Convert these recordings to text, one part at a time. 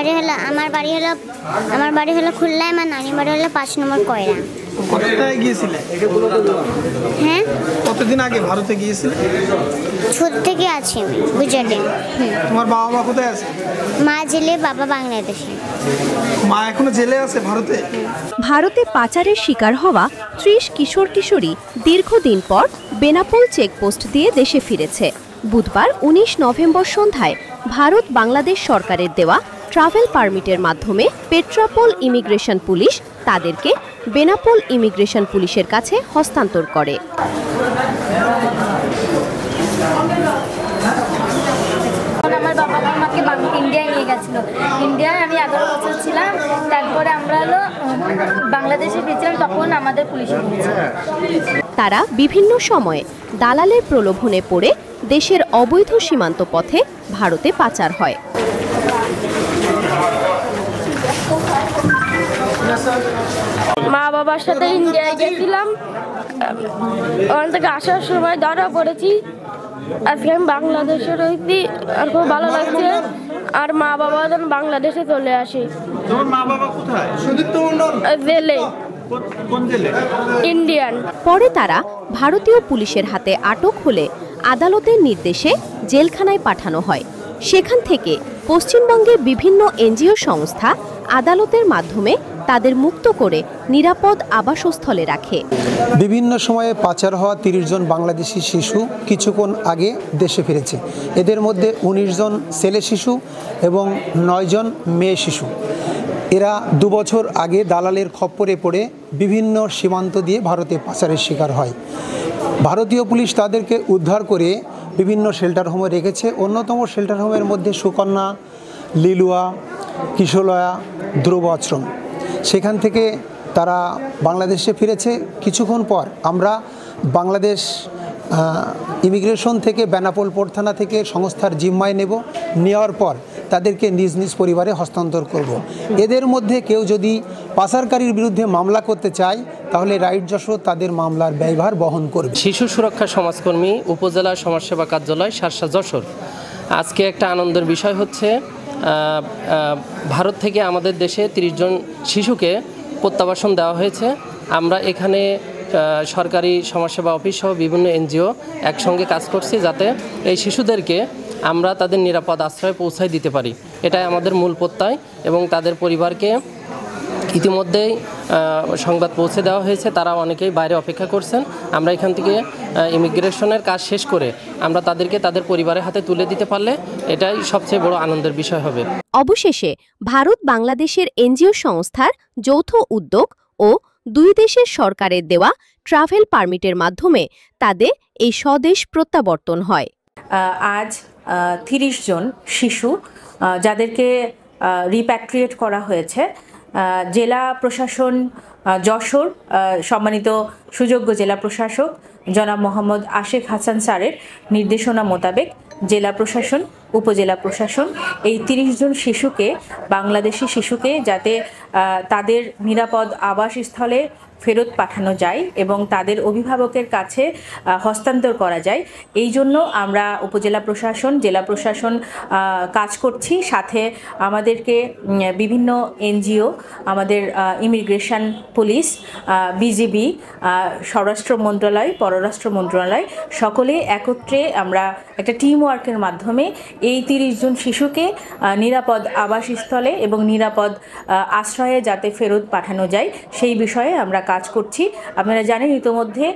আমার বাড়ি হলো খুলনায়, আমার নানির বাড়ি হলো 5 নম্বর কয়রা। কোথায় গিয়েছিলে? হ্যাঁ, কতদিন আগে ভারতে গিয়েছিলে? ছোট থেকে আছি আমি গুজরাটে। তোমার বাবা মা কোথায় আছে? মা জেলে, বাবা বাংলাদেশে। মা এখনো জেলে আছে ভারতে? ভারতে পাচারের শিকার হওয়া 30 কিশোর কিশোরী দীর্ঘদিন পর বেনাপোল চেকপোস্ট দিয়ে দেশে ফিরেছে। বুধবার 19 নভেম্বর সন্ধ্যায় ভারত বাংলাদেশ সরকারের দেওয়া ট্রাভেল পারমিটের মাধ্যমে পেট্রাপোল ইমিগ্রেশন পুলিশ তাদেরকে বেনাপোল ইমিগ্রেশন পুলিশের কাছে হস্তান্তর করে। আমার বাবা আমাকে ইন্ডিয়ায় নিয়ে গেছিল। ইন্ডিয়ায় আমি 11 বছর ছিলাম। তারপরে আমরা বাংলাদেশে ফিরেছিলাম, তখন আমাদের পুলিশে নিয়েছিল। তারা বিভিন্ন সময়ে দালালের প্রলোভনে পড়ে দেশের অবৈধ সীমান্ত পথে ভারতে পাচার হয়। মা বাবার সাথে ইন্ডিয়ায় গেছিলাম, ওখান থেকে আসার সময় ধরা পড়েছি। আজকে আমি বাংলাদেশে রয়েছি, আর খুব ভালো লাগছে। আর মা বাবা যেন বাংলাদেশে চলে আসে। তোমার মা বাবা কোথায়? জেলে। কোন জেলে? ইন্ডিয়ান। পরে তারা ভারতীয় পুলিশের হাতে আটক হলে আদালতের নির্দেশে জেলখানায় পাঠানো হয়। সেখান থেকে পশ্চিমবঙ্গের বিভিন্ন এনজিও সংস্থা আদালতের মাধ্যমে তাদের মুক্ত করে নিরাপদ আবাসস্থলে রাখে। বিভিন্ন সময়ে পাচার হওয়া 30 জন বাংলাদেশি শিশু কিছুক্ষণ আগে দেশে ফিরেছে। এদের মধ্যে 19 জন ছেলে শিশু এবং 9 জন মেয়ে শিশু। এরা 2 বছর আগে দালালের খপ্পরে পড়ে বিভিন্ন সীমান্ত দিয়ে ভারতে পাচারের শিকার হয়। ভারতীয় পুলিশ তাদেরকে উদ্ধার করে বিভিন্ন শেল্টার হোমে রেখেছে। অন্যতম শেল্টার হোমের মধ্যে সুকন্যা, লিলুয়া, কিশোলয়া, ধ্রুব আশ্রম। সেখান থেকে তারা বাংলাদেশে ফিরেছে। কিছুক্ষণ পর আমরা বাংলাদেশ ইমিগ্রেশন থেকে বেনাপোল পোর্ট থানা থেকে সংস্থার জিম্মায় নেওয়ার পর তাদেরকে নিজ নিজ পরিবারে হস্তান্তর করব। এদের মধ্যে কেউ যদি পাচারকারীর বিরুদ্ধে মামলা করতে চায় তাহলে রাইট যশোর তাদের মামলার ব্যয়ভার বহন করবে। শিশু সুরক্ষা সমাজকর্মী উপজেলা সমাজসেবা কার্যালয় শার্শা যশোর। আজকে একটা আনন্দের বিষয় হচ্ছে ভারত থেকে আমাদের দেশে 30 জন শিশুকে প্রত্যাবাসন দেওয়া হয়েছে। আমরা এখানে সরকারি সমাজসেবা অফিস সহ বিভিন্ন এনজিও একসঙ্গে কাজ করছি যাতে এই শিশুদেরকে আমরা তাদের নিরাপদ আশ্রয়ে পৌঁছায় দিতে পারি। এটাই আমাদের মূল প্রত্যয় এবং তাদের পরিবারকে ইতিমধ্যেই সংবাদ পৌঁছে দেওয়া হয়েছে। তারা অনেকেই বাইরে অপেক্ষা করছেন। আমরা এখান থেকে ইমিগ্রেশনের কাজ শেষ করে আমরা তাদেরকে তাদের পরিবারের হাতে তুলে দিতে পারলে এটাই সবচেয়ে বড় আনন্দের বিষয় হবে। অবশেষে ভারত বাংলাদেশের এনজিও সংস্থার যৌথ উদ্যোগ ও 2 দেশের সরকারের দেওয়া ট্রাভেল পারমিটের মাধ্যমে তাদের এই স্বদেশ প্রত্যাবর্তন হয়। আজ 30 জন শিশু যাদেরকে রিপ্যাট্রিয়েট করা হয়েছে, জেলা প্রশাসন যশোর সম্মানিত সুযোগ্য জেলা প্রশাসক জনাব মোহাম্মদ আশিক হাসান স্যারের নির্দেশনা মোতাবেক জেলা প্রশাসন, উপজেলা প্রশাসন এই 30 জন শিশুকে, বাংলাদেশি শিশুকে যাতে তাদের নিরাপদ আবাসস্থলে ফেরত পাঠানো যায় এবং তাদের অভিভাবকের কাছে হস্তান্তর করা যায়, এই জন্য আমরা উপজেলা প্রশাসন, জেলা প্রশাসন কাজ করছি। সাথে আমাদেরকে বিভিন্ন এনজিও, আমাদের ইমিগ্রেশন পুলিশ, বিজিবি, স্বরাষ্ট্র মন্ত্রণালয়, পররাষ্ট্র মন্ত্রণালয় সকলে একত্রে আমরা একটা টিম ওয়ার্কের মাধ্যমে এই 30 জন শিশুকে নিরাপদ আবাসস্থলে এবং নিরাপদ আশ্রয়ে যাতে ফেরত পাঠানো যায় সেই বিষয়ে আমরা কাজ করছি। আপনারা জানেন ইতোমধ্যে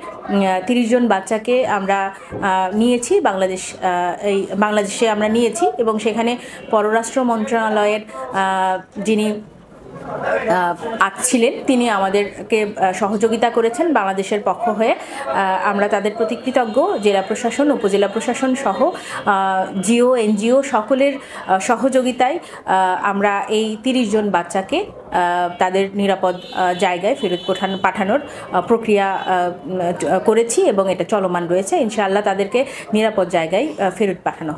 30 জন বাচ্চাকে আমরা নিয়েছি বাংলাদেশে আমরা নিয়েছি এবং সেখানে পররাষ্ট্র মন্ত্রণালয়ের যিনি ছিলেন তিনি আমাদেরকে সহযোগিতা করেছেন বাংলাদেশের পক্ষ হয়ে। আমরা তাদের প্রতি কৃতজ্ঞ। জেলা প্রশাসন, উপজেলা প্রশাসন সহ জিও, এনজিও সকলের সহযোগিতায় আমরা এই 30 জন বাচ্চাকে তাদের নিরাপদ জায়গায় ফেরত পাঠানোর প্রক্রিয়া করেছি এবং এটা চলমান রয়েছে। ইনশাআল্লাহ তাদেরকে নিরাপদ জায়গায় ফেরত পাঠানো হবে।